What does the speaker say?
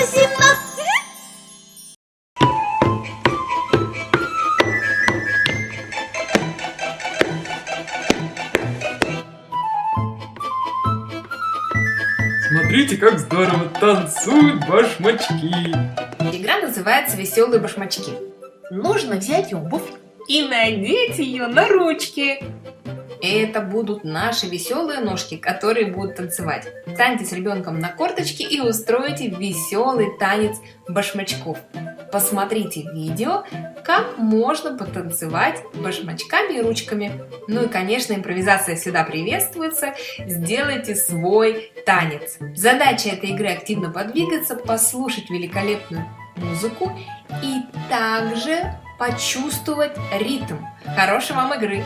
зима. Смотрите, как здорово танцуют башмачки. Игра называется «Веселые башмачки». Нужно взять обувь и надеть ее на ручки. Это будут наши веселые ножки, которые будут танцевать. Встаньте с ребенком на корточки и устройте веселый танец башмачков. Посмотрите видео, как можно потанцевать башмачками и ручками. Ну и, конечно, импровизация всегда приветствуется. Сделайте свой танец. Задача этой игры активно подвигаться, послушать великолепную музыку и также почувствовать ритм. Хорошей вам игры!